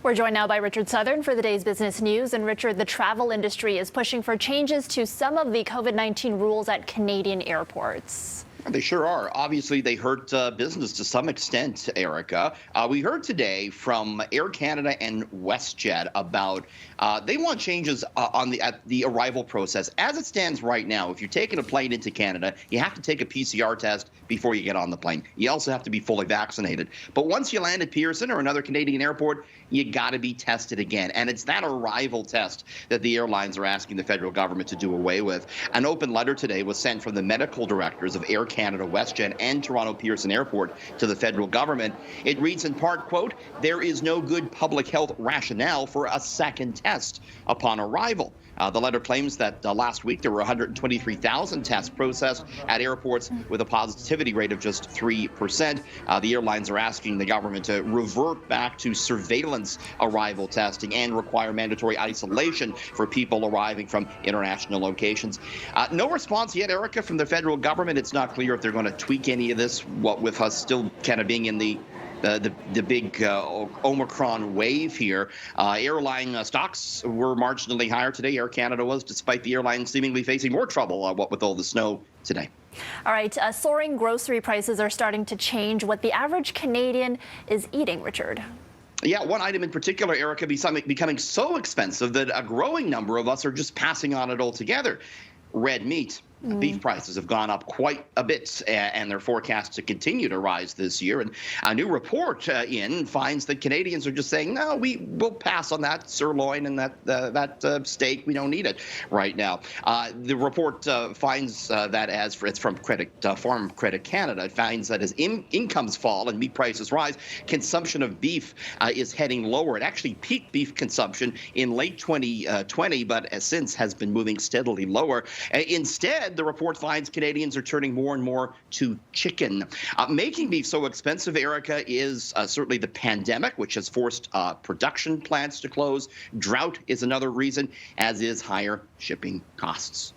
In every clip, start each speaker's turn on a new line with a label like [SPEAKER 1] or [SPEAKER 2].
[SPEAKER 1] We're joined now by Richard Southern for the day's business news. And Richard, the travel industry is pushing for changes to some of the COVID-19 rules at Canadian airports.
[SPEAKER 2] They sure are. Obviously, they hurt business to some extent, Erica. We heard today from Air Canada and WestJet about they want changes at the arrival process. As it stands right now, if you're taking a plane into Canada, you have to take a PCR test before you get on the plane. You also have to be fully vaccinated. But once you land at Pearson or another Canadian airport, you got to be tested again. And it's that arrival test that the airlines are asking the federal government to do away with. An open letter today was sent from the medical directors of Air Canada, WestJet, and Toronto Pearson Airport to the federal government. It reads in part, quote, "There is no good public health rationale for a second test upon arrival." The letter claims that last week there were 123,000 tests processed at airports with a positivity rate of just 3%. The airlines are asking the government to revert back to surveillance arrival testing and require mandatory isolation for people arriving from international locations. No response yet, Erica, from the federal government. It's not clear if they're going to tweak any of this, what with us still kind of being in the big Omicron wave here. Airline stocks were marginally higher today. Air Canada was, despite the airline seemingly facing more trouble, what with all the snow today.
[SPEAKER 1] All right, soaring grocery prices are starting to change what the average Canadian is eating, Richard.
[SPEAKER 2] Yeah, one item in particular, Erica, becoming so expensive that a growing number of us are just passing on it altogether. Red meat. Beef prices have gone up quite a bit, and they're forecast to continue to rise this year. And a new report finds that Canadians are just saying, no, we'll pass on that sirloin and that steak. We don't need it right now. The report finds that it's from Farm Credit Canada. It finds that as incomes fall and meat prices rise, consumption of beef is heading lower. It actually peaked beef consumption in late 2020, but since has been moving steadily lower. Instead, the report finds Canadians are turning more and more to chicken. Making beef so expensive, Erica, is certainly the pandemic, which has forced production plants to close. Drought is another reason, as is higher shipping costs.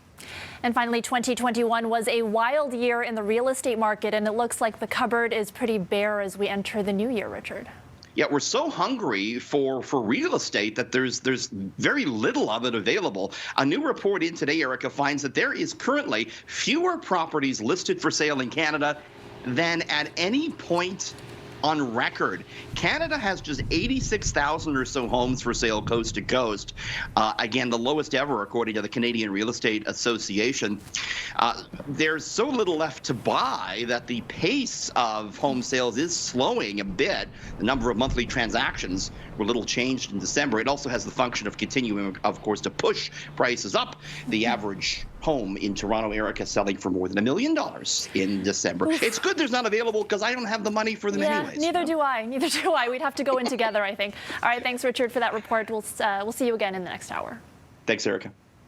[SPEAKER 1] And finally, 2021 was a wild year in the real estate market, and it looks like the cupboard is pretty bare as we enter the new year, Richard.
[SPEAKER 2] Yeah, we're so hungry for real estate that there's very little of it available. A new report in today, Erica, finds that there is currently fewer properties listed for sale in Canada than at any point on record. Canada has just 86,000 or so homes for sale coast to coast. Again, the lowest ever, according to the Canadian Real Estate Association. There's so little left to buy that the pace of home sales is slowing a bit. The number of monthly transactions were little changed in December. It also has the function of continuing, of course, to push prices up. The average home in Toronto, Erica, selling for more than $1 million in December. Oof. It's good there's not available because I don't have the money for them anyways.
[SPEAKER 1] Neither do I. Neither do I. We'd have to go in together, I think. All right, thanks, Richard, for that report. We'll see you again in the next hour.
[SPEAKER 2] Thanks, Erica.